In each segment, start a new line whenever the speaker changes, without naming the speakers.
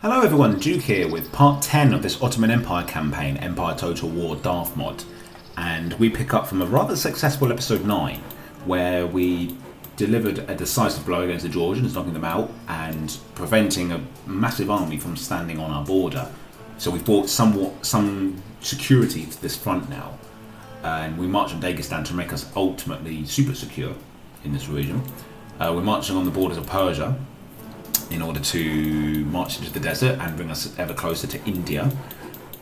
Hello everyone, Duke here with part 10 of this Ottoman Empire campaign, Empire Total War Darthmod. And we pick up from a rather successful episode 9, where we delivered a decisive blow against the Georgians, knocking them out and preventing a massive army from standing on our border. So we've brought some security to this front now. And we march on Dagestan to make us ultimately super secure in this region. We're marching on the borders of Persia in order to march into the desert and bring us ever closer to India.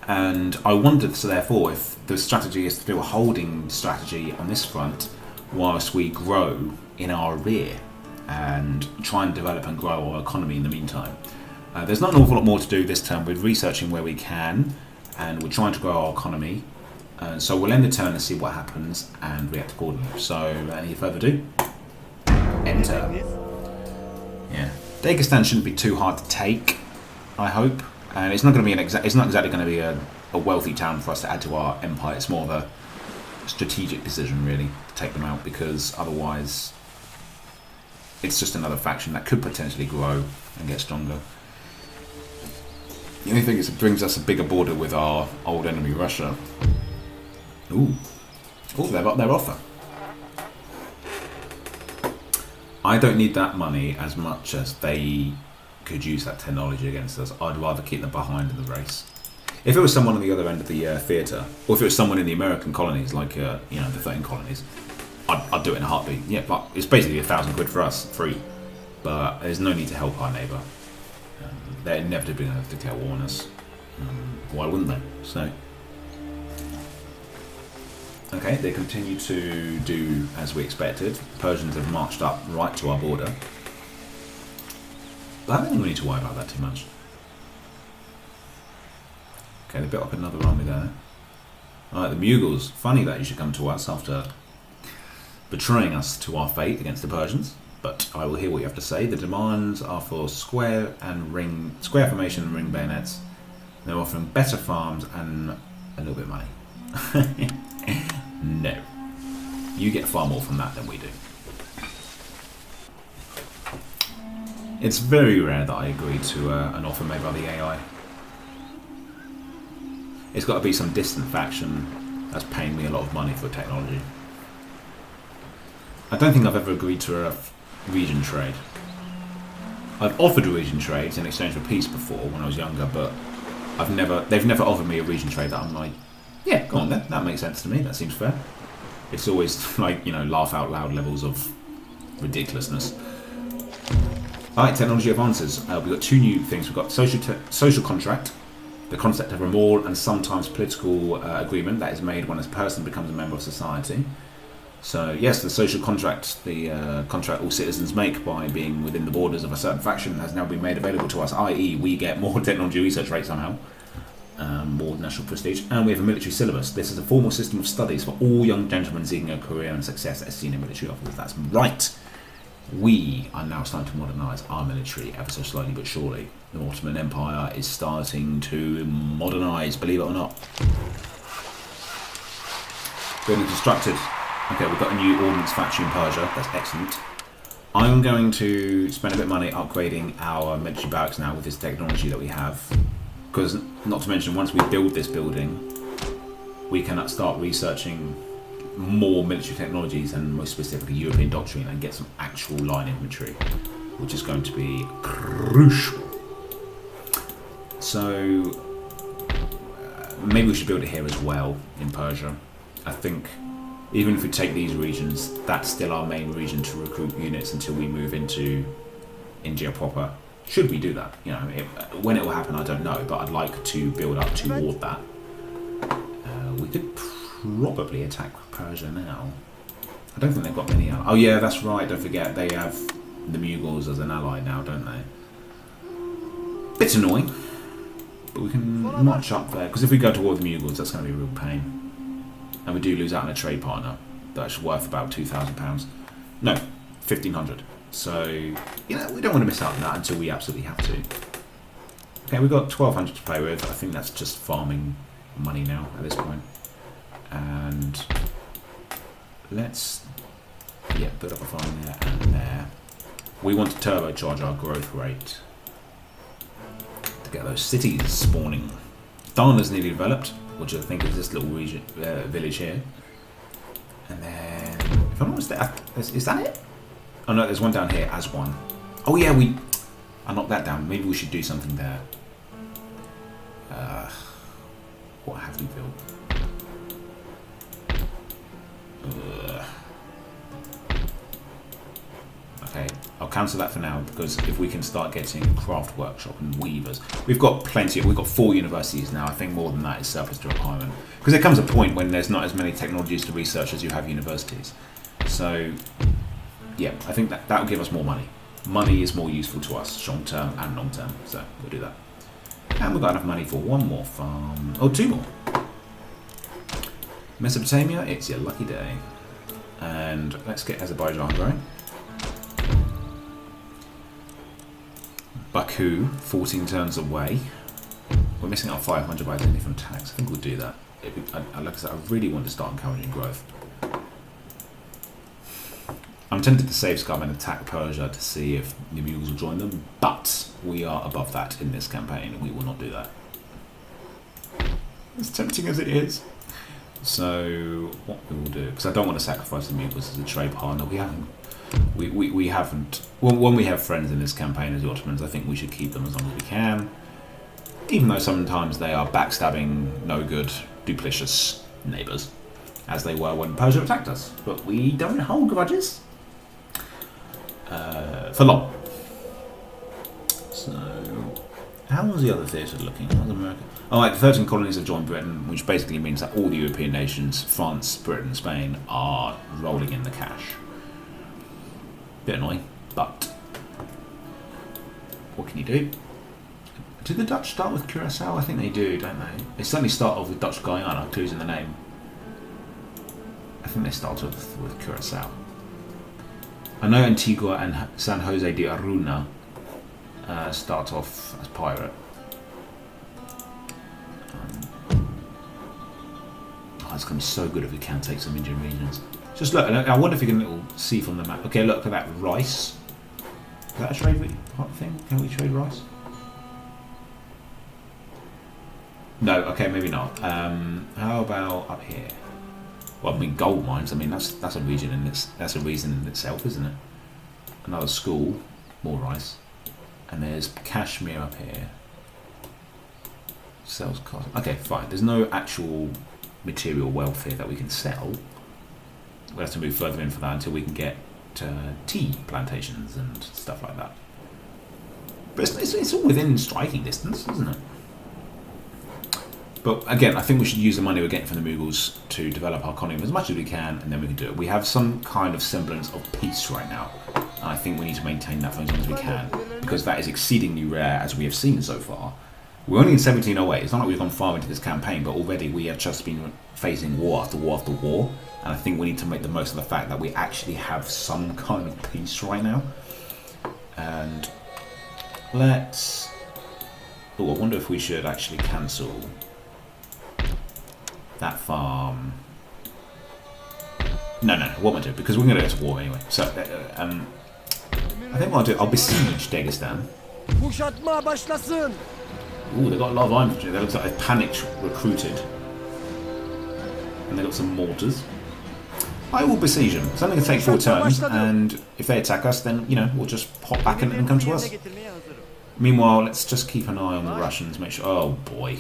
And I wondered, so therefore, if the strategy is to do a holding strategy on this front whilst we grow in our rear and try and develop and grow our economy in the meantime. There's not an awful lot more to do this term. We're researching where we can and we're trying to grow our economy. So we'll end the turn and see what happens and react accordingly. So, any further ado, enter. Yeah. Dagestan shouldn't be too hard to take, I hope, and it's not going to be it's not exactly going to be a wealthy town for us to add to our empire. It's more of a strategic decision, really, to take them out, because otherwise it's just another faction that could potentially grow and get stronger. The only thing is it brings us a bigger border with our old enemy Russia. Ooh, they've upped their offer. I don't need that money as much as they could use that technology against us. I'd rather keep them behind in the race. If it was someone on the other end of the theatre, or if it was someone in the American colonies, like the 13 colonies, I'd do it in a heartbeat. Yeah, but it's basically £1,000 for us, free. But there's no need to help our neighbour. They're inevitably going to declare war on us. Why wouldn't they? So. Okay, they continue to do as we expected. Persians have marched up right to our border. But I don't think we need to worry about that too much. Okay, they built up another army there. Alright, the Mughals. Funny that you should come to us after betraying us to our fate against the Persians. But I will hear what you have to say. The demands are for square formation and ring bayonets. They're offering better farms and a little bit of money. No. You get far more from that than we do. It's very rare that I agree to an offer made by the AI. It's got to be some distant faction that's paying me a lot of money for technology. I don't think I've ever agreed to a region trade. I've offered region trades in exchange for peace before when I was younger, but they've never offered me a region trade that I'm like, yeah, go on then. That makes sense to me. That seems fair. It's always like, laugh out loud levels of ridiculousness. Alright, technology advances. We've got two new things. We've got social contract, the concept of a moral and sometimes political agreement that is made when a person becomes a member of society. So yes, the social contract, the contract all citizens make by being within the borders of a certain faction, has now been made available to us, i.e. we get more technology research rate somehow. More national prestige, and we have a military syllabus. This is a formal system of studies for all young gentlemen seeking a career and success as senior military officers. That's right. We are now starting to modernise our military ever so slowly but surely. The Ottoman Empire is starting to modernise, believe it or not. Building constructed. Okay, we've got a new ordnance factory in Persia. That's excellent. I'm going to spend a bit of money upgrading our military barracks now with this technology that we have. Because, not to mention, once we build this building, we can start researching more military technologies and most specifically European doctrine and get some actual line infantry, which is going to be crucial. So, maybe we should build it here as well, in Persia. I think, even if we take these regions, that's still our main region to recruit units until we move into India proper. Should we do that? When it will happen, I don't know, but I'd like to build up toward that. We could probably attack Persia now. I don't think they've got many. Oh yeah, that's right. Don't forget they have the Mughals as an ally now, don't they? Bit annoying, but we can march up there because if we go toward the Mughals, that's going to be a real pain, and we do lose out on a trade partner that's worth about £2,000. No, 1,500. So, we don't want to miss out on that until we absolutely have to. Okay, we've got 1,200 to play with. I think that's just farming money now at this point. And let's, build up a farm there and there. We want to turbocharge our growth rate to get those cities spawning. Dana's nearly developed, which I think is this little region, village here. And then, if I'm not mistaken, is that it? Oh no, there's one down here as one. Oh yeah, I knocked that down. Maybe we should do something there. What have we built? Okay, I'll cancel that for now, because if we can start getting craft workshop and weavers, we've got plenty. We've got 4 universities now. I think more than that is surplus to requirement, because there comes a point when there's not as many technologies to research as you have universities. So yeah, I think that will give us more money. Money is more useful to us short term and long term, so we'll do that. And we've got enough money for 1 more farm. Oh, 2 more. Mesopotamia, it's your lucky day. And let's get Azerbaijan growing. Baku, 14 turns away. We're missing out 500 by identity from tax. I think we'll do that. Like I said, I really want to start encouraging growth. I'm tempted to save Scum and attack Persia to see if the Mughals will join them, but we are above that in this campaign. We will not do that. As tempting as it is. So what we will do, because I don't want to sacrifice the Mughals as a trade partner. We haven't. Well, when we have friends in this campaign as the Ottomans, I think we should keep them as long as we can. Even though sometimes they are backstabbing, no good, duplicitous neighbours, as they were when Persia attacked us. But we don't hold grudges. For long. So, how was the other theatre looking? How was America? Oh, right, the 13 colonies have joined Britain, which basically means that all the European nations, France, Britain, Spain, are rolling in the cash. Bit annoying, but what can you do? Do the Dutch start with Curacao? I think they do, don't they? They certainly start off with Dutch Guyana, clues in the name. I think they start with Curacao. I know Antigua and San Jose de Aruna start off as pirate. It's going to be so good if we can take some Indian regions. Just look, I wonder if you can see from the map. Okay, look at that rice. Is that a trade thing? Can we trade rice? No, okay, maybe not. How about up here? Well, I mean, gold mines. I mean, that's a region in that's a reason in itself, isn't it? Another school, more rice, and there's Kashmir up here. Sells cotton. Okay, fine. There's no actual material wealth here that we can sell. We'll have to move further in for that until we can get tea plantations and stuff like that. But it's all within striking distance, isn't it? But again, I think we should use the money we're getting from the Mughals to develop our economy as much as we can, and then we can do it. We have some kind of semblance of peace right now, and I think we need to maintain that for as long as we can, because that is exceedingly rare, as we have seen so far. We're only in 1708. It's not like we've gone far into this campaign, but already we have just been facing war after war after war, and I think we need to make the most of the fact that we actually have some kind of peace right now. And let's... Oh, I wonder if we should actually cancel that farm. No, what am I doing? Because we're going to go to war anyway. So, I think what I'll do, I'll besiege Dagestan. Ooh, they've got a lot of infantry. That looks like they panicked recruited. And they've got some mortars. I will besiege them. It's only going to take 4 turns, and if they attack us, then, you know, we'll just pop back and come to us. Meanwhile, let's just keep an eye on the Russians, make sure... Oh, boy.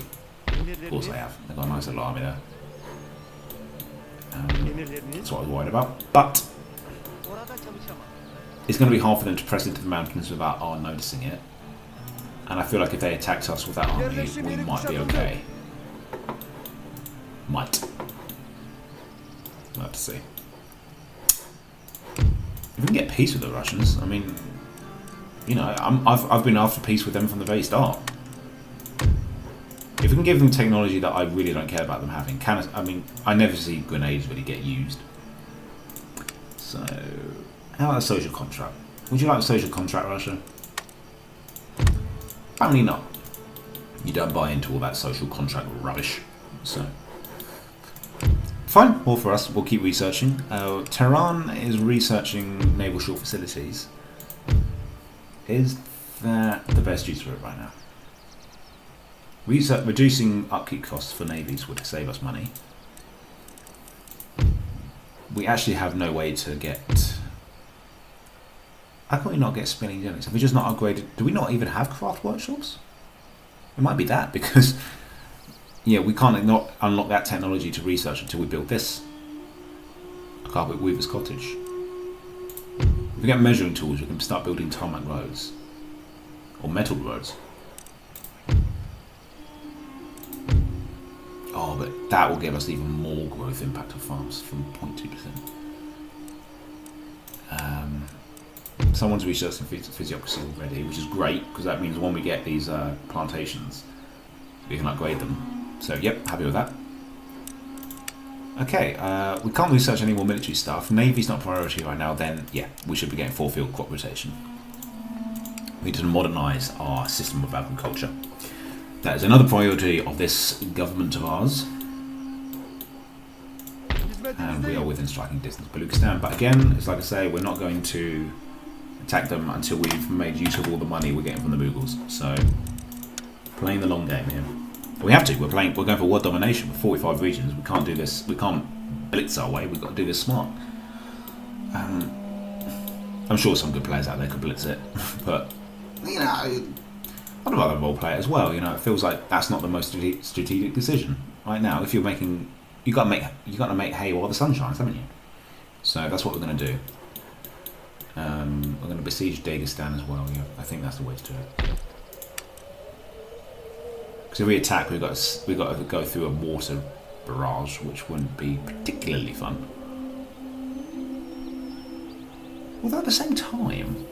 Of course they have. They've got a nice little army there. That's what I was worried about. But it's going to be hard for them to press into the mountains without our noticing it. And I feel like if they attacked us with that army, we might be okay. Might. We'll have to see. If we can get peace with the Russians, I mean, you know, I've been after peace with them from the very start. If we can give them technology that I really don't care about them having, I mean, I never see grenades really get used. So, how about a social contract? Would you like a social contract, Russia? Apparently not. You don't buy into all that social contract rubbish. So, fine, all for us. We'll keep researching. Tehran is researching naval shore facilities. Is that the best use for it right now? Reducing upkeep costs for navies would save us money. We actually have no way to get... How can we not get spinning units? Have we just not upgraded? Do we not even have craft workshops? It might be that, because... Yeah, we can't unlock that technology to research until we build this. A carpet weaver's cottage. If we get measuring tools, we can start building tarmac roads. Or metal roads. Oh, but that will give us even more growth impact of farms from 0.2%. Someone's researching physiocracy already, which is great, because that means when we get these plantations, we can upgrade them. So, yep, happy with that. Okay, we can't research any more military stuff. Navy's not a priority right now, then, yeah, we should be getting 4-field crop rotation. We need to modernise our system of agriculture. That is another priority of this government of ours. And we are within striking distance of Dagestan. But again, it's like I say, we're not going to attack them until we've made use of all the money we're getting from the Mughals. So, playing the long game here. We have to. We're going for world domination with 45 regions. We can't do this. We can't blitz our way. We've got to do this smart. I'm sure some good players out there could blitz it, but you know, I'd rather role play it as well. You know, it feels like that's not the most strategic decision right now. If you're making, you got to make hay while the sun shines, haven't you? So that's what we're going to do. We're going to besiege Dagestan as well. Yeah, I think that's the way to do it. Because if we attack, we've got to go through a water barrage, which wouldn't be particularly fun. Although at the same time,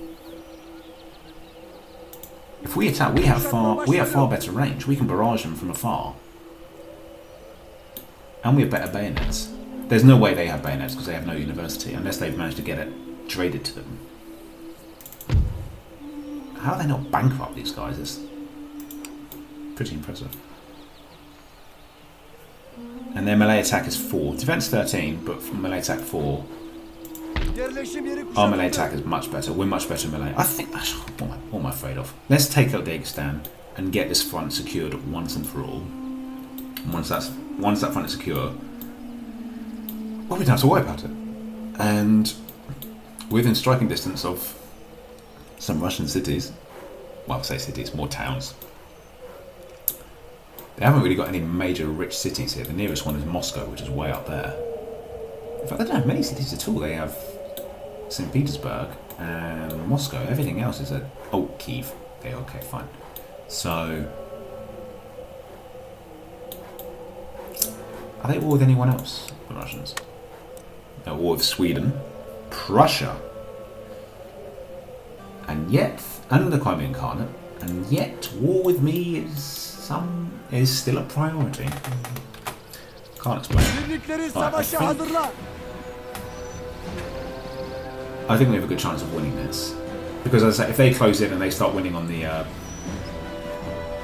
if we attack, we have far better range. We can barrage them from afar, and we have better bayonets. There's no way they have bayonets because they have no university, unless they've managed to get it traded to them. How are they not bankrupt, these guys? It's pretty impressive. And their melee attack is 4. Defense 13, but melee attack 4. Our melee attack is much better. We're much better in melee. I think that's what am I afraid of? Let's take out Dagestan and get this front secured once and for all. And once that front is secure, well, we don't have to worry about it. And within striking distance of some Russian cities, well, I say cities, more towns. They haven't really got any major rich cities here. The nearest one is Moscow, which is way up there. In fact, they don't have many cities at all. They have St. Petersburg and Moscow. Everything else is at... Oh, Kiev. Okay, fine. So... Are they at war with anyone else, the Russians? They're at war with Sweden, Prussia, and yet, and the Crimean Khanate, and yet war with me is still a priority. Can't explain. Right, I think we have a good chance of winning this. Because as I say, if they close in and they start winning on the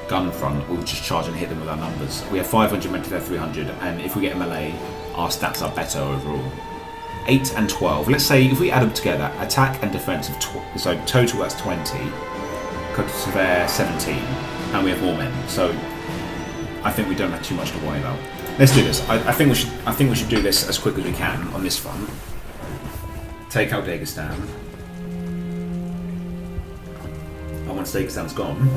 gun front, we'll just charge and hit them with our numbers. We have 500 men to their 300, and if we get a melee, our stats are better overall. 8 and 12. Let's say if we add them together, attack and defense of so total that's 20, to their 17, and we have more men. So I think we don't have too much to worry about. Let's do this. I think we should do this as quick as we can on this front. Take out Dagestan. And once Dagestan's gone,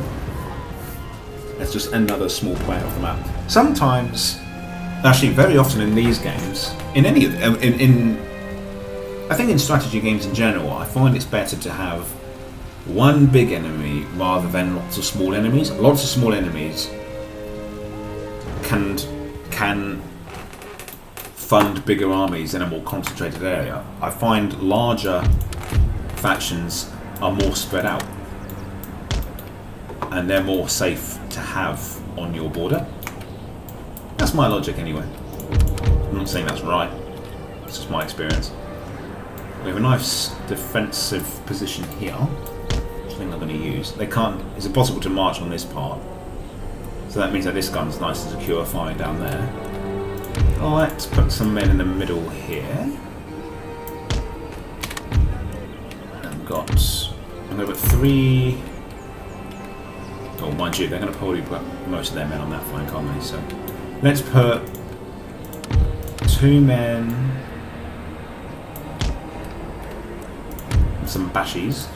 let's just another small point off the map. Sometimes, actually, very often in these games, in any of I think in strategy games in general, I find it's better to have one big enemy rather than lots of small enemies. Lots of small enemies can fund bigger armies in a more concentrated area. I find larger factions are more spread out, and they're more safe to have on your border. That's my logic anyway. I'm not saying that's right, it's just my experience. We have a nice defensive position here, which I think I'm going to use. They can't, it's impossible to march on this part, so that means that this gun's nice and secure firing down there. Let's put some men in the middle here. And I'm going to put 3 Oh, mind you, they're going to probably put most of their men on that flank, aren't they? So let's put 2 men, and some bashies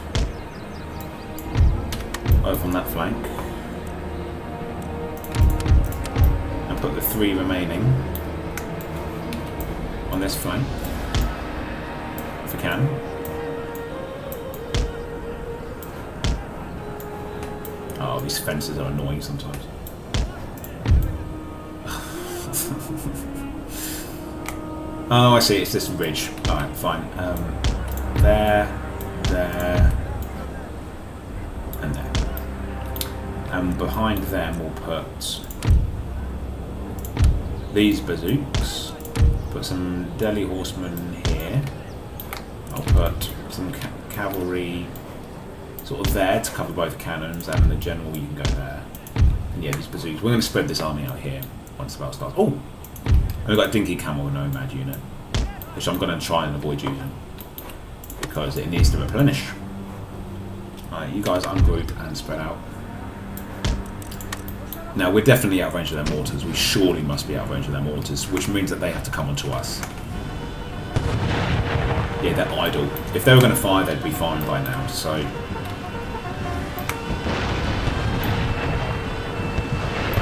over on that flank, and put the 3 remaining on this flank, if we can. Oh, these fences are annoying sometimes. Oh, I see, it's this ridge. Alright, fine. There, and there. And behind them we'll put these bazooks. Put some Delhi horsemen here. I'll put some cavalry sort of there to cover both cannons, and the general, you can go there. And yeah, these bazookas. We're going to spread this army out here once the battle starts. Oh! And we've got a dinky camel nomad unit, which I'm going to try and avoid using because it needs to replenish. Alright, you guys ungroup and spread out. Now, we're definitely out of range of their mortars. We surely must be out of range of their mortars, which means that they have to come onto us. Yeah, they're idle. If they were going to fire, they'd be firing by now, so...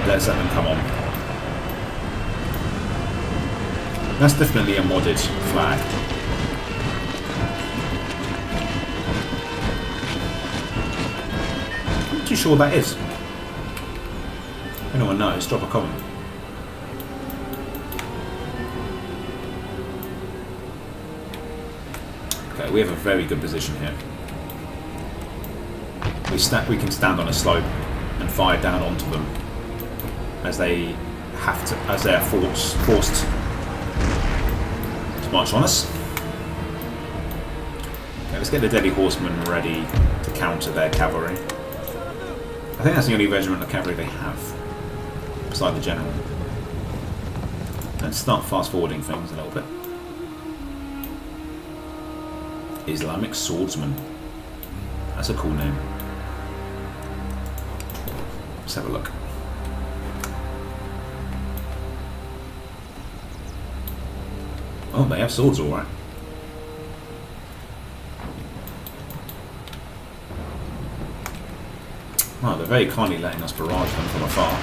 let's let them come on. That's definitely a modded flag. I'm not too sure what that is. If anyone knows, drop a comment. Okay, we have a very good position here. We can stand on a slope and fire down onto them as they have to, as they are forced to march on us. Okay, let's get the Delhi horsemen ready to counter their cavalry. I think that's the only regiment of cavalry they have, beside the general. Let's start fast forwarding things a little bit. Islamic swordsman. That's a cool name. Let's have a look. Oh, they have swords, alright. Oh, they're very kindly letting us barrage them from afar.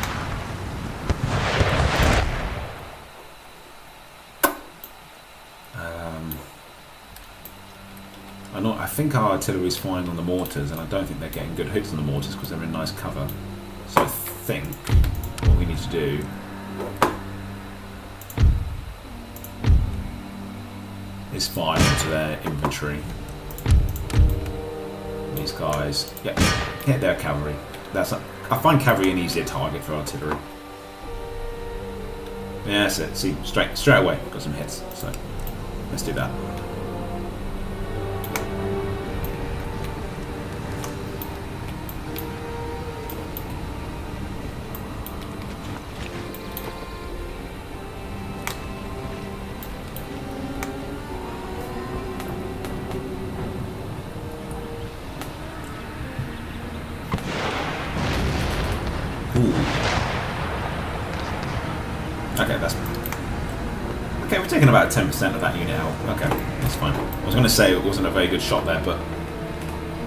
I think our artillery is flying on the mortars, and I don't think they're getting good hits on the mortars because they're in nice cover. So I think what we need to do is fire into their infantry. These guys, yeah, hit their cavalry. I find cavalry an easier target for artillery. Yeah, that's it. See, straight away, got some hits. So let's do that. Okay, we're taking about 10% of that unit out. Okay, that's fine. I was going to say it wasn't a very good shot there, but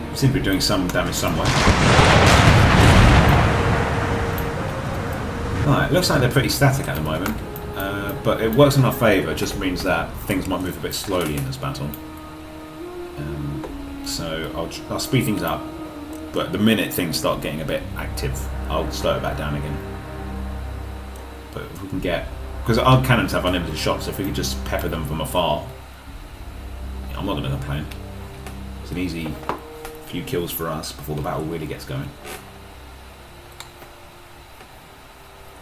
we seem to be doing some damage somewhere. Alright, looks like they're pretty static at the moment, but it works in our favour. It just means that things might move a bit slowly in this battle. So I'll speed things up, but the minute things start getting a bit active, I'll slow it back down again. But if we can get... because our cannons have unlimited shots, so if we could just pepper them from afar, I'm not going to complain. It's an easy few kills for us before the battle really gets going.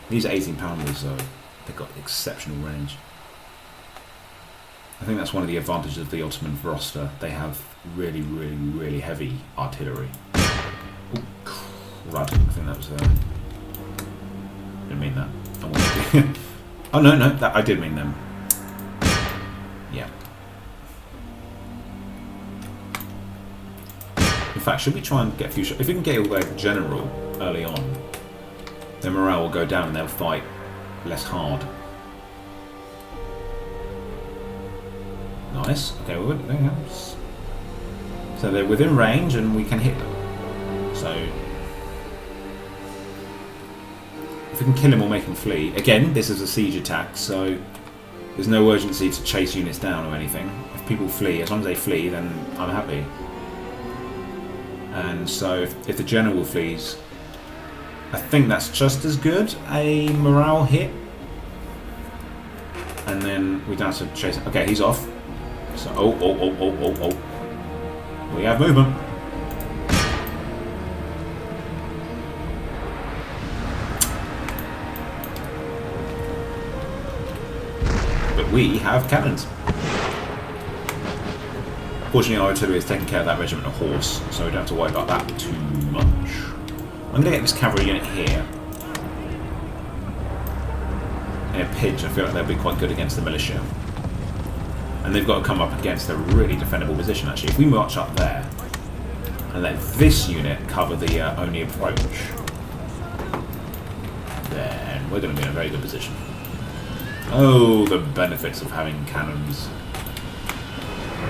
These are 18-pounders, so they've got exceptional range. I think that's one of the advantages of the Ottoman roster. They have really, really, really heavy artillery. Oh, crud. I think that was... didn't mean that. Oh no, I did mean them. Yeah. In fact, should we try and get a few shots? If we can get away with General, early on, their morale will go down and they'll fight less hard. Nice. Okay, well, so they're within range and we can hit them. So if we can kill him or make him flee, again, this is a siege attack, so there's no urgency to chase units down or anything. If people flee, as long as they flee, then I'm happy. And so if the general flees, I think that's just as good a morale hit. And then we don't have to chase him. Okay, he's off. So, oh. We have movement. But we have cannons. Fortunately, our artillery is taking care of that regiment of horse, so we don't have to worry about that too much. I'm going to get this cavalry unit here. In a pinch, I feel like they'll be quite good against the militia. And they've got to come up against a really defendable position, actually. If we march up there and let this unit cover the only approach, then we're going to be in a very good position. Oh, the benefits of having cannons.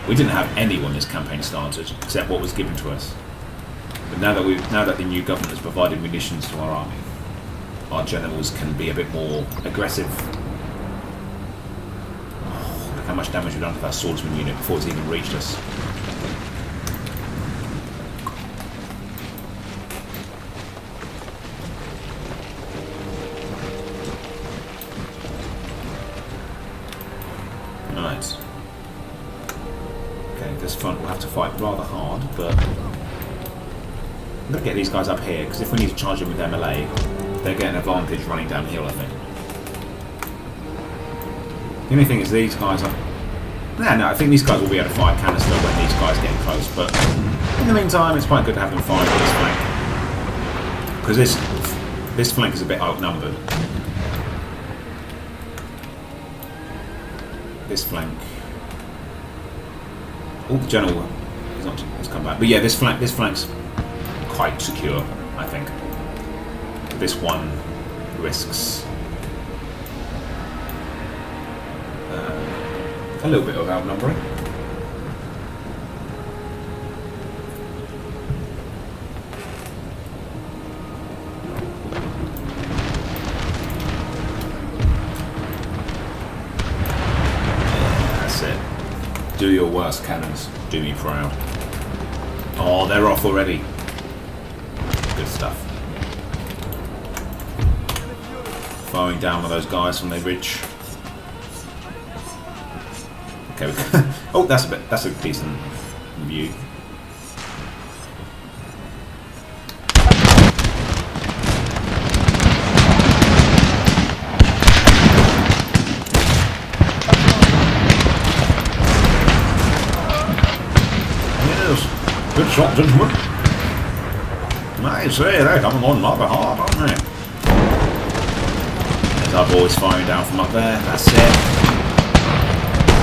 We didn't have any when this campaign started, except what was given to us. But now that the new government has provided munitions to our army, our generals can be a bit more aggressive. Oh, look how much damage we've done to that swordsman unit before it's even reached us. Right. Okay, this front will have to fight rather hard, but I'm going to get these guys up here, because if we need to charge them with their melee, they get an advantage running downhill, I think. The only thing is these guys are... No, I think these guys will be able to fire canister when these guys get close, but in the meantime, it's quite good to have them fire this flank. Because this flank is a bit outnumbered. This flank... Oh, the general has come back. But yeah, this flank's quite secure, I think. This one risks a little bit of outnumbering. That's it. Do your worst, cannons. Do me proud. Oh, they're off already. Good stuff. Firing down with those guys from the ridge. Okay. Oh, that's a decent view. Yes, good shot, gentlemen. I say, they're coming on rather hard, aren't they? Our boys firing down from up there. That's it.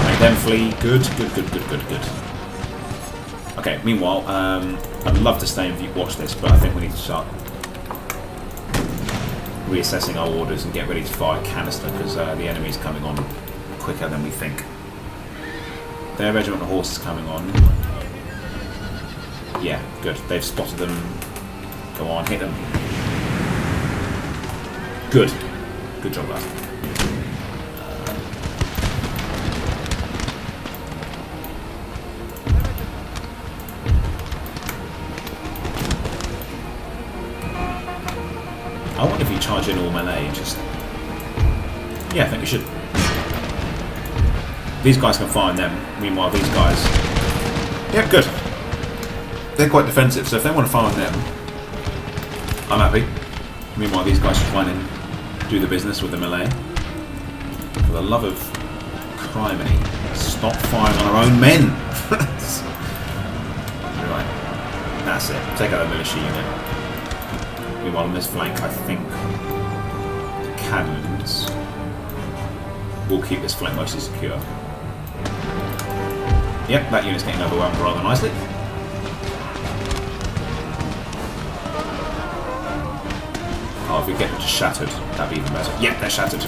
Make them flee. Good. Okay, meanwhile, I'd love to stay and watch this, but I think we need to start reassessing our orders and get ready to fire canister, because the enemy's coming on quicker than we think. Their regiment of horse is coming on. Yeah, good. They've spotted them. Go on, hit them. Good. Good job, lad. I wonder if you charge in all melee, just... Yeah, I think we should. These guys can fire on them, meanwhile these guys... Yeah, good. They're quite defensive, so if they want to fire on them, I'm happy. Meanwhile these guys should find in. Do the business with the melee. For the love of criminy, stop firing on our own men! Right, that's it. Take out the militia unit. Meanwhile on this flank, I think the cannons will keep this flank mostly secure. Yep, that unit's getting overwhelmed rather nicely. if we get them just shattered, that'd be even better. Yep, they're shattered.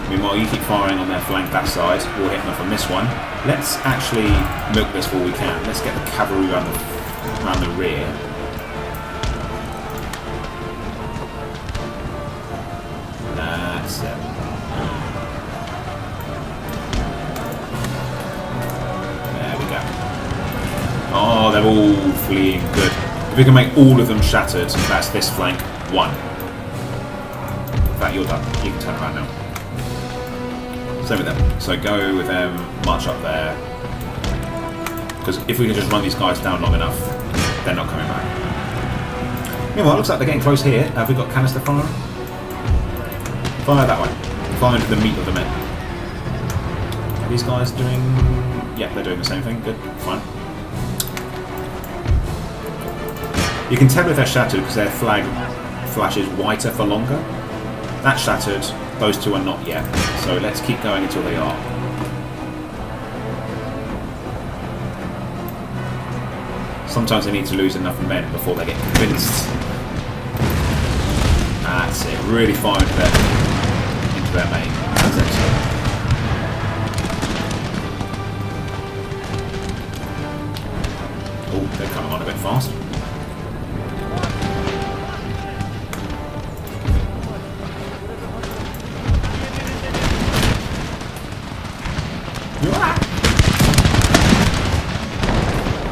Meanwhile, you keep firing on their flank that side. We'll hit them from this one. Let's actually milk this while we can. Let's get the cavalry around the rear. That's it. There we go. Oh, they're all fleeing. Good. If we can make all of them shattered, that's this flank. 1. In fact, you're done. You can turn around now. Same with them. So go with them, march up there. Because if we can just run these guys down long enough, they're not coming back. Meanwhile, it looks like they're getting close here. Have we got canister fire? Fire that way. Fire into the meat of the men. Are these guys doing... Yeah, they're doing the same thing. Good. Fine. You can tell if they're shattered because their flag flashes whiter for longer. That's shattered. Those two are not yet. So let's keep going until they are. Sometimes they need to lose enough men before they get convinced. That's it. Really fire into their main. That's excellent. Oh, they're coming on a bit fast.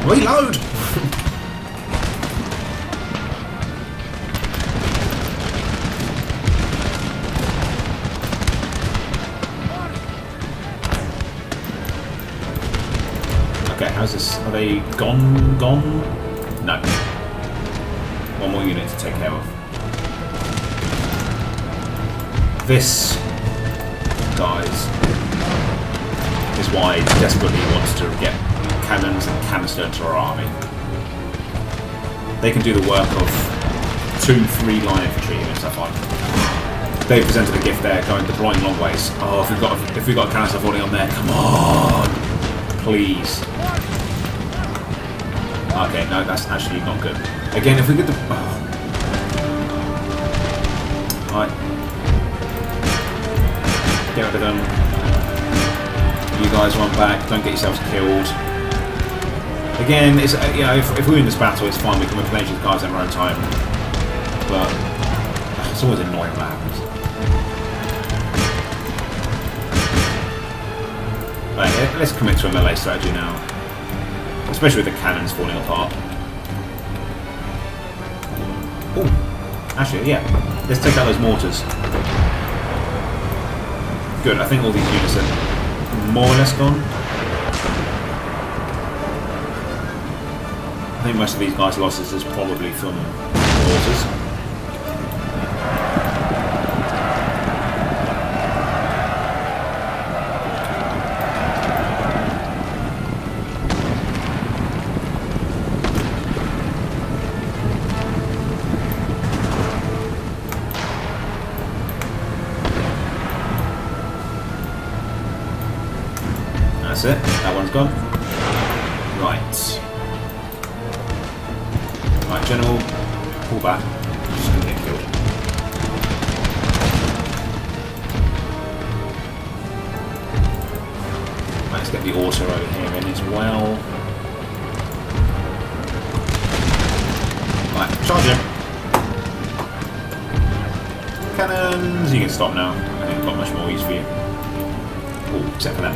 Reload! Okay, how's this? Are they gone? No. One more unit to take care of. This, guys, is why I desperately wants to get cannons and canister into our army. They can do the work of 2-3 line infantry units, I find. They presented a gift there, going deploying long ways. Oh, if we've got a canister falling on there, come on, please. Okay, no, that's actually not good. Again, if we get the... Oh. Right. Get rid of them. You guys run back, don't get yourselves killed. Again, it's, you know, if we win this battle, it's fine, we can replenish these guys in our own time. But it's always annoying when that happens. Right, let's commit to a melee strategy now. Especially with the cannons falling apart. Oh, actually, yeah. Let's take out those mortars. Good, I think all these units are more or less gone. I think most of these guys' losses is probably from mortars. That's it, that one's gone. Right. Right, General, pull back. Just gonna get killed. Right, let's get the auto over here in as well. Right, charge him. Cannons, you can stop now. I think I've got much more use for you. Oh, except for them.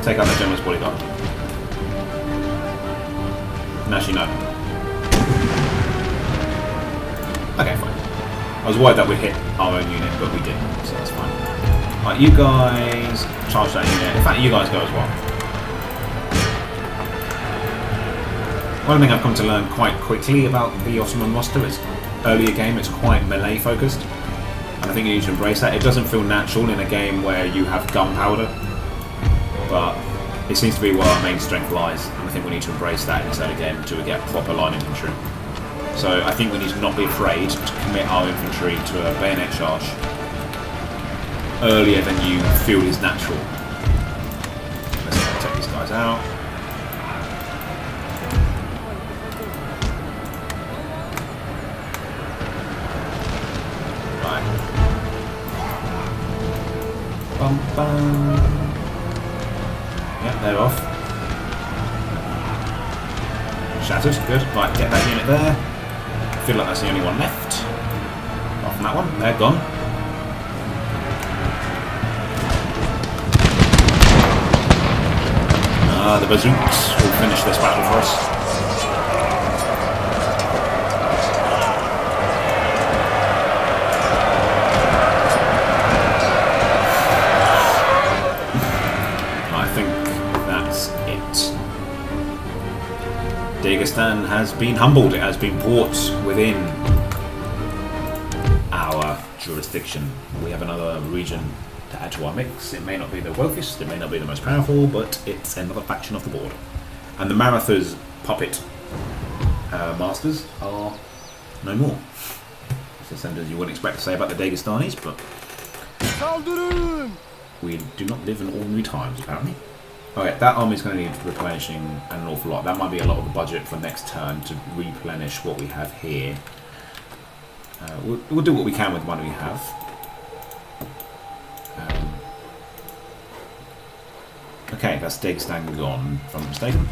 Take out the General's bodyguard. And actually, no. Okay, fine. I was worried that we'd hit our own unit, but we didn't, so that's fine. Right, you guys charge that unit. In fact, you guys go as well. One thing I've come to learn quite quickly about the Ottoman roster is earlier game it's quite melee focused. And I think you need to embrace that. It doesn't feel natural in a game where you have gunpowder, but it seems to be where our main strength lies, and I think we need to embrace that in this early game to get proper line infantry. So I think we need to not be afraid to commit our infantry to a bayonet charge earlier than you feel is natural. Let's take these guys out. Yeah, they're off. Shattered, good. Right, get that unit there. I feel like that's the only one left. Off from that one, they're gone. The bazooks will finish this battle for us. I think that's it. Dagestan has been humbled. It has been brought within our jurisdiction. We have another region to add to our mix. It may not be the wealthiest, it may not be the most powerful, but it's another faction off the board. And the Maratha's puppet masters are no more. It's the same as you wouldn't expect to say about the Dagestanis, but we do not live in ordinary times, apparently. Alright, that army's going to need replenishing an awful lot. That might be a lot of the budget for next turn to replenish what we have here. We'll do what we can with what we have. Okay, that's Dagestan gone, if I'm not mistaken.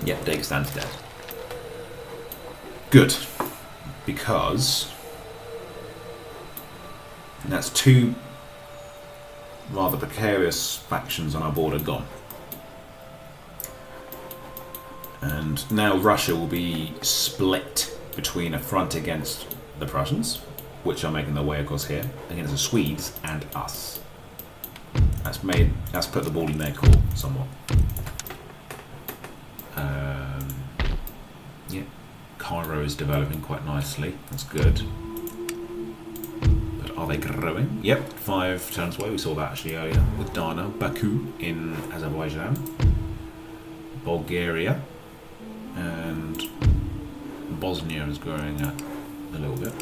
Yep, Dagestan's dead. Good. Because that's two rather precarious factions on our border gone. And now Russia will be split between a front against the Prussians, which are making their way across here, against the Swedes and us. That's put the ball in their court somewhat. Yeah, Cairo is developing quite nicely. That's good. But are they growing? Yep, 5 turns away. We saw that actually earlier with Dana, Baku in Azerbaijan, Bulgaria, and Bosnia is growing a little bit.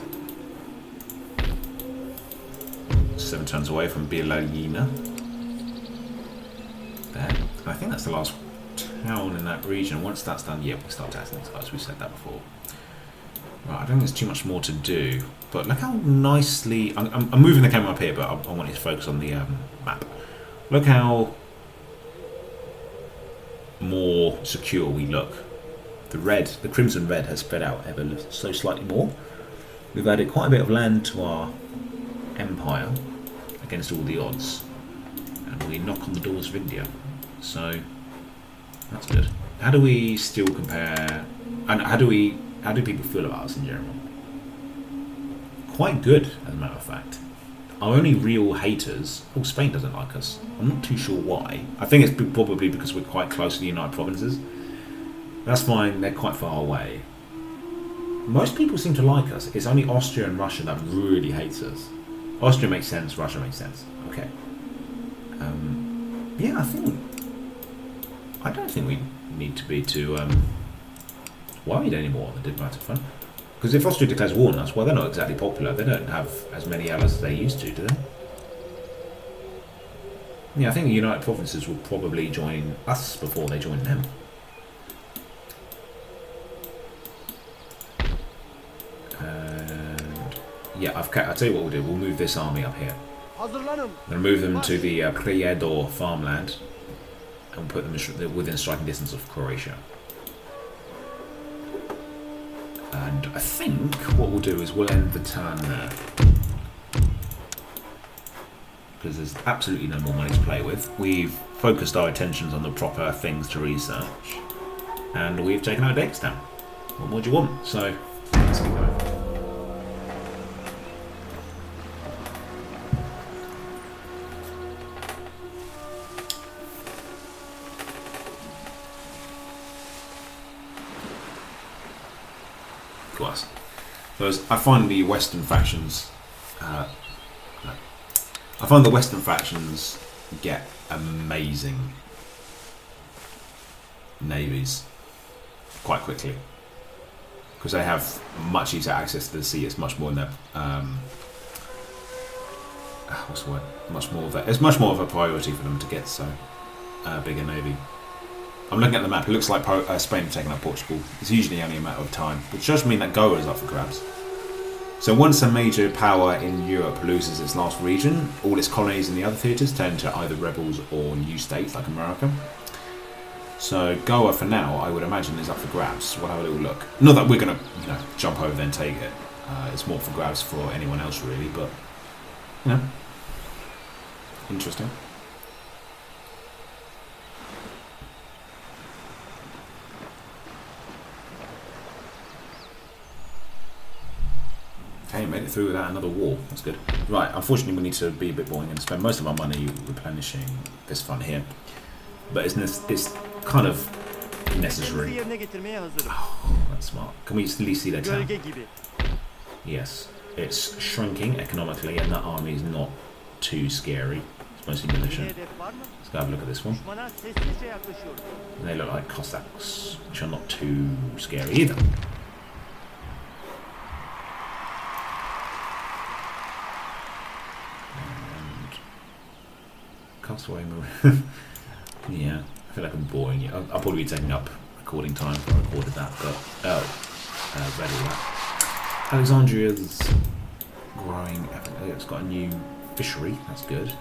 7 turns away from Bielina. There. I think that's the last town in that region. Once that's done, yeah, we start taxing these guys. We've said that before. Right, I don't think there's too much more to do. But look how nicely... I'm moving the camera up here, but I want you to focus on the map. Look how more secure we look. The crimson red has spread out ever so slightly more. We've added quite a bit of land to our empire against all the odds, and we knock on the doors of India, so that's good. How do we still compare, and how do people feel about us in general? Quite good, as a matter of fact. Our only real haters, Spain doesn't like us. I'm not too sure why. I think it's probably because we're quite close to the United Provinces. That's fine, they're quite far away. Most people seem to like us. It's only Austria and Russia that really hates us. Austria makes sense, Russia makes sense. Okay. Yeah, I don't think we need to be too worried anymore on the diplomatic front. Because if Austria declares war on us, well, they're not exactly popular. They don't have as many allies as they used to, do they? Yeah, I think the United Provinces will probably join us before they join them. Yeah, I'll tell you what we'll do. We'll move this army up here. I'm going to move them to the Prijedor farmland and put them within striking distance of Croatia. And I think what we'll do is we'll end the turn there. Because there's absolutely no more money to play with. We've focused our attentions on the proper things to research. And we've taken our Dagestan. What more do you want? So, let's keep going. I find the Western factions, I find the Western factions get amazing navies quite quickly because they have much easier access to the sea. It's much more in their what's the word? It's much more of a priority for them to get so big a navy. I'm looking at the map. It looks like Spain have taken up Portugal. It's usually only a matter of time, which does mean that Goa is up for grabs. So once a major power in Europe loses its last region, all its colonies in the other theatres turn to either rebels or new states like America. So Goa for now, I would imagine, is up for grabs. We'll have a little look. Not that we're going to, jump over there and take it. It's more for grabs for anyone else really, but interesting. Okay, made it through without another war. That's good. Right, unfortunately we need to be a bit boring and spend most of our money replenishing this front here. But it's kind of necessary. Oh, that's smart. Can we at least see their town? Yes. It's shrinking economically and that army is not too scary. It's mostly militia. Let's go have a look at this one. They look like Cossacks, which are not too scary either. Castaway Marine. Yeah, I feel like I'm boring you. I'll probably be taking up recording time if I recorded that, but ready that. Alexandria's growing. It's got a new fishery. That's good.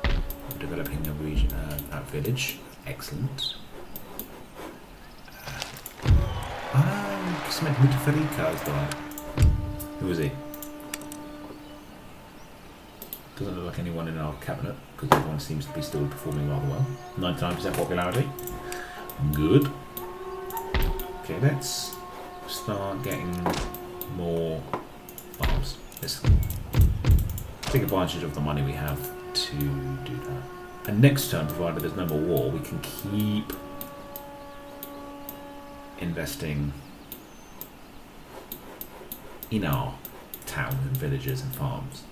We're developing a region, that village. Excellent. Cement Mutafalika is the who is he? Doesn't look like anyone in our cabinet because everyone seems to be still performing rather well. 99% popularity. Good. Okay, let's start getting more farms. Let's take advantage of the money we have to do that. And next turn, provided there's no more war, we can keep investing in our towns and villages and farms.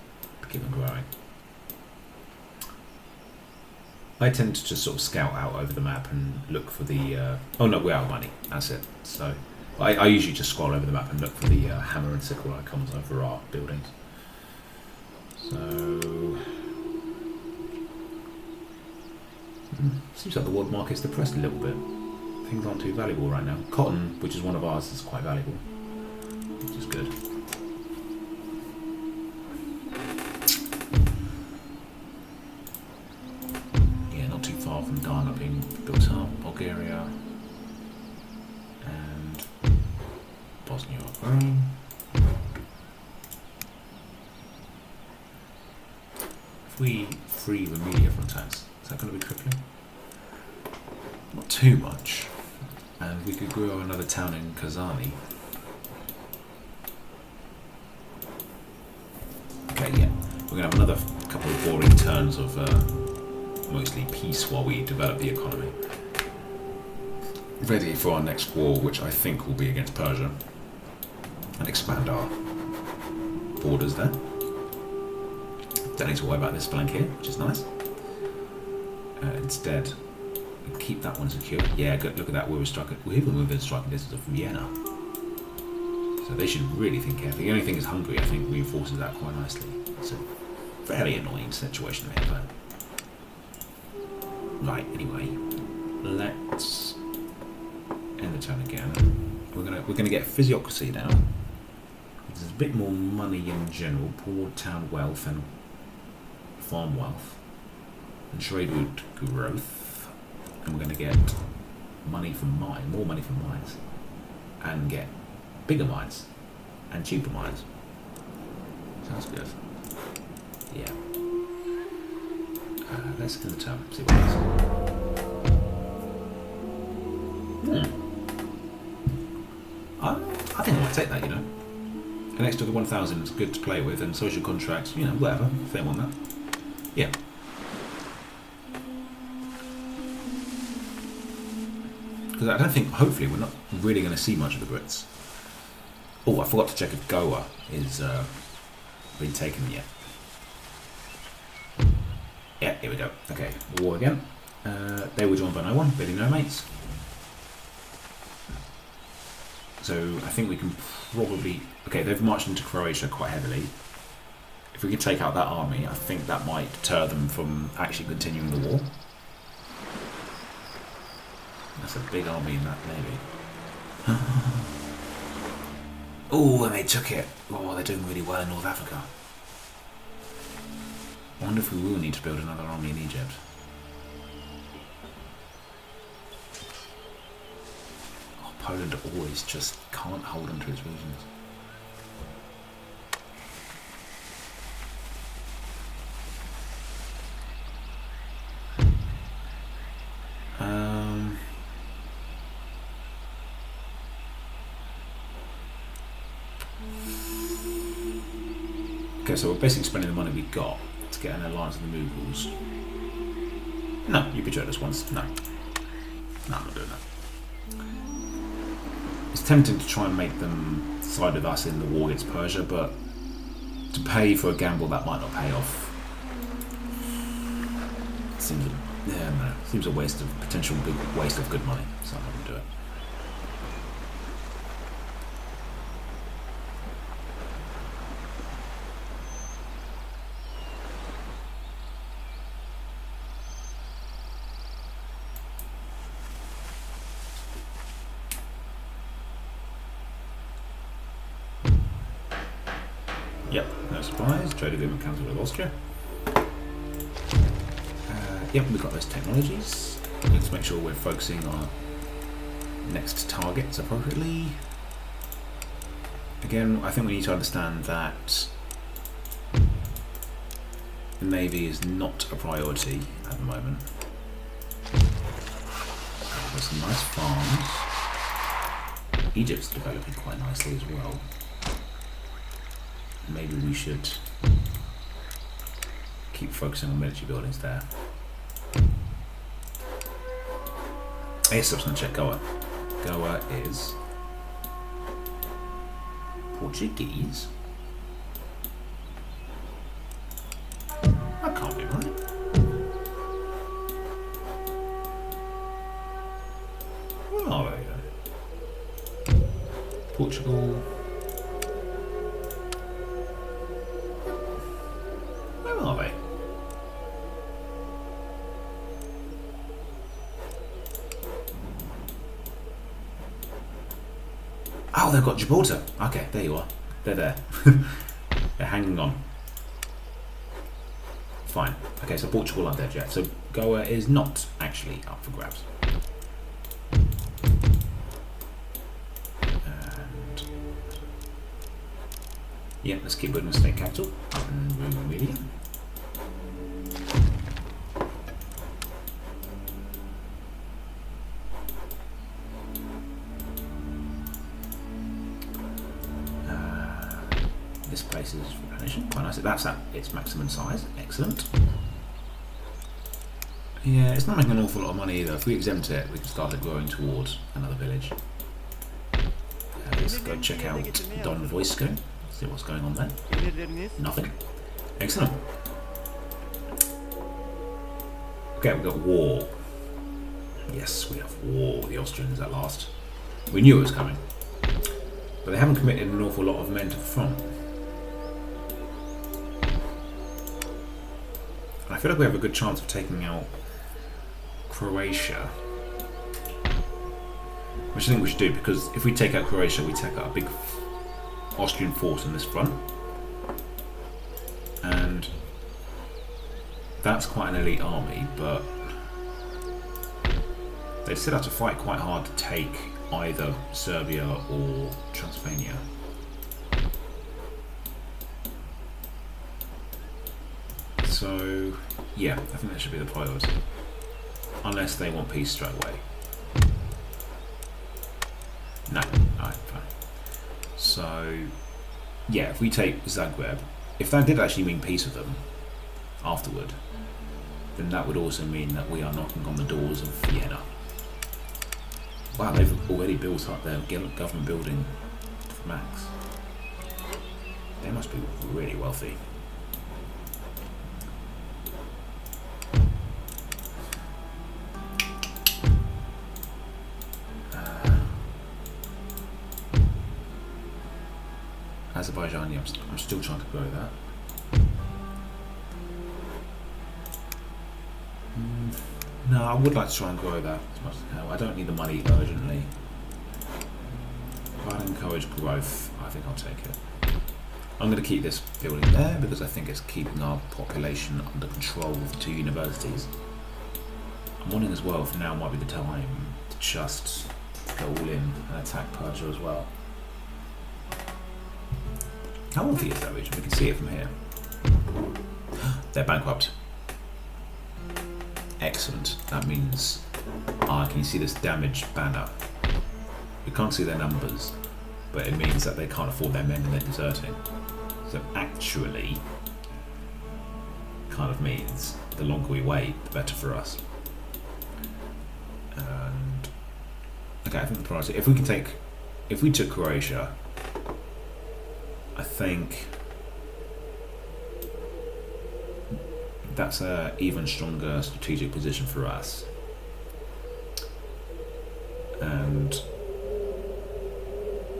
Keep them growing. I tend to just sort of scout out over the map and look for the oh no, we're out of money, that's it. So I usually just scroll over the map and look for the hammer and sickle icons over our buildings. So seems like the world market's depressed a little bit. Things aren't too valuable right now. Cotton, which is one of ours, is quite valuable, which is good. From Darthmod being built up, Bulgaria and Bosnia are growing. If we free the media from tax, is that going to be crippling? Not too much. And we could grow another town in Kazani. Okay, yeah. We're going to have another couple of boring turns of mostly peace while we develop the economy. Ready for our next war, which I think will be against Persia, and expand our borders there. Don't need to worry about this flank here, which is nice. Instead, keep that one secure. Yeah, good. Look at that. We're even within striking distance of Vienna, so they should really think carefully. The only thing is Hungary. I think reinforces that quite nicely. It's a fairly annoying situation to have. Right, anyway, let's end the turn again. We're gonna get physiocracy now. There's a bit more money in general, poor town wealth and farm wealth, and trade route growth, and we're gonna get money from more money from mines, and get bigger mines and cheaper mines. Sounds good. Yeah. Let's end the turn, see what happens. I think I might take that, An extra 1,000 is good to play with, and social contracts, whatever, if they want that. Yeah. Because I don't think, hopefully, we're not really going to see much of the Brits. Oh, I forgot to check if Goa is been taken yet. Yeah, here we go. Okay, war again. They were joined by no one, really no mates. So I think we can probably... Okay, they've marched into Croatia quite heavily. If we could take out that army, I think that might deter them from actually continuing the war. That's a big army in that navy. Oh, and they took it. Oh, they're doing really well in North Africa. I wonder if we will need to build another army in Egypt. Oh, Poland always just can't hold on to its regions. Okay, so we're basically spending the money we got to get an alliance with the Mughals. No, you betrayed us once. No. No, I'm not doing that. It's tempting to try and make them side with us in the war against Persia, but to pay for a gamble that might not pay off seems a waste of potential big waste of good money, so I'm not going to do it. Yep, no surprise. Trade agreement cancelled with Austria. Yep, we've got those technologies. Let's make sure we're focusing on next targets appropriately. Again, I think we need to understand that the Navy is not a priority at the moment. There's some nice farms. Egypt's developing quite nicely as well. Maybe we should keep focusing on military buildings there. I guess I was going to check Goa. Goa is Portuguese. That can't be right. Where are they? Portugal. Where are they? Oh, they've got Gibraltar. Okay, there you are. They're there. They're hanging on. Fine. Okay, so Portugal aren't there yet. So Goa is not actually up for grabs. And yeah, let's keep building the state capital up in Rumelia. This place is replenishing quite nicely. That's at its maximum size. Excellent. Yeah, it's not making an awful lot of money either. If we exempt it, we can start it growing towards another village. Let's go check out Don Voisco. See what's going on there. Nothing. Excellent. Okay, we've got war. Yes, we have war with the Austrians at last. We knew it was coming. But they haven't committed an awful lot of men to the front. And I feel like we have a good chance of taking out Croatia. Which I think we should do, because if we take out Croatia, we take out a big Austrian force in this front. And that's quite an elite army, but they set out to fight quite hard to take either Serbia or Transylvania. So, yeah, I think that should be the priority. Unless they want peace straight away. No, alright, fine. So, yeah, if we take Zagreb, if that did actually mean peace with them afterward, then that would also mean that we are knocking on the doors of Vienna. Wow, they've already built up their government building to max. They must be really wealthy. Azerbaijan, yeah, I'm still trying to grow that. No, I would like to try and grow that as much as I can. I don't need the money urgently. If I encourage growth, I think I'll take it. I'm going to keep this building there because I think it's keeping our population under control of the two universities. I'm wondering as well if now might be the time to just go all in and attack Persia as well. How wealthy is that region? We can see it from here. They're bankrupt. Excellent. That means, can you see this damaged banner? You can't see their numbers, but it means that they can't afford their men and they're deserting. So actually, kind of means the longer we wait, the better for us. And okay, I think the priority. If we took Croatia, I think that's an even stronger strategic position for us. And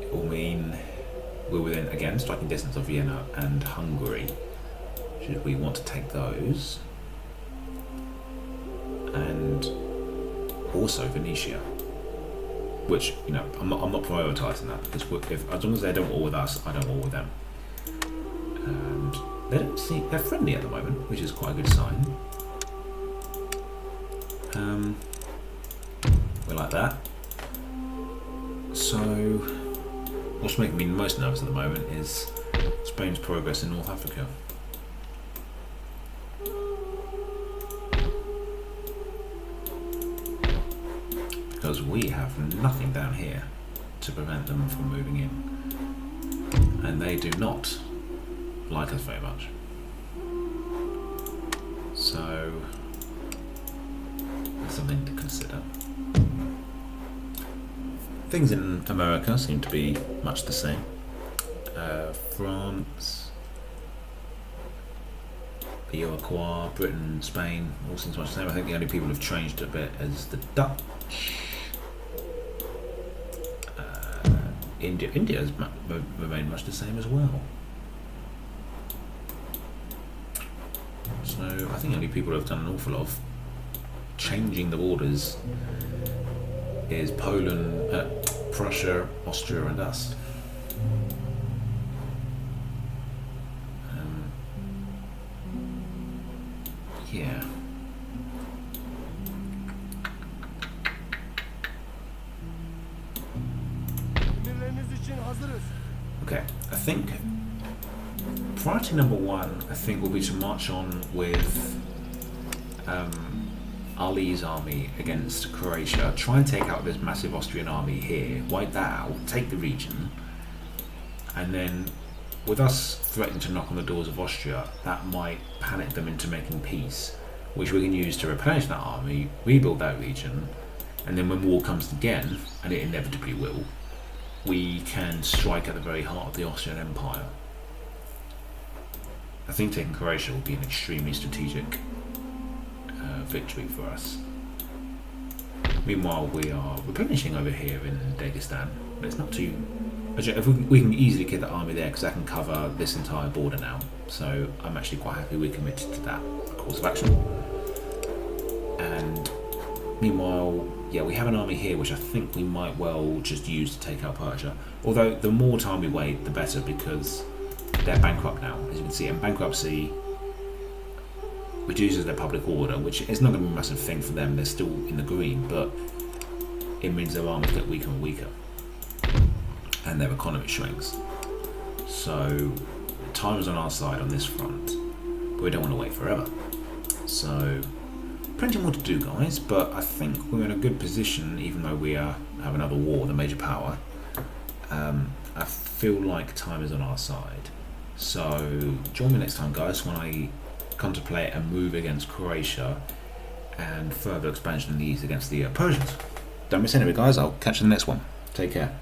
it will mean we're within, again, striking distance of Vienna and Hungary, should we want to take those. And also Venetia, which, you know, I'm not prioritising that, because as long as they don't war with us, I don't war with them. And they're friendly at the moment, which is quite a good sign. We like that. So, what's making me most nervous at the moment is Spain's progress in North Africa. Because we have nothing down here to prevent them from moving in. And they do not like us very much. So, that's something to consider. Things in America seem to be much the same. France, the Iroquois, Britain, Spain, all seems much the same. I think the only people who've changed a bit is the Dutch. India has remained much the same as well. So I think the only people who have done an awful lot of changing the borders is Poland, Prussia, Austria and us. Yeah. Okay, I think priority number one, I think, will be to march on with Aali's army against Croatia, try and take out this massive Austrian army here, wipe that out, take the region, and then with us threatening to knock on the doors of Austria, that might panic them into making peace, which we can use to replenish that army, rebuild that region, and then when war comes again, and it inevitably will, we can strike at the very heart of the Austrian Empire. I think taking Croatia will be an extremely strategic victory for us. Meanwhile, we are replenishing over here in Dagestan, but it's not too... If we can easily get the army there, because that can cover this entire border now. So I'm actually quite happy we committed to that course of action. And meanwhile, yeah, we have an army here which I think we might well just use to take out Persia. Although the more time we wait, the better, because they're bankrupt now, as you can see, and bankruptcy reduces their public order, which is not going to be a massive thing for them. They're still in the green, but it means their armies get weaker and weaker, and their economy shrinks. So time is on our side on this front, but we don't want to wait forever. So plenty more to do, guys, but I think we're in a good position, even though we have another war with a major power. I feel like time is on our side. So join me next time, guys, when I contemplate a move against Croatia and further expansion in the east against the Persians. Don't miss any of it, guys. I'll catch you in the next one. Take care.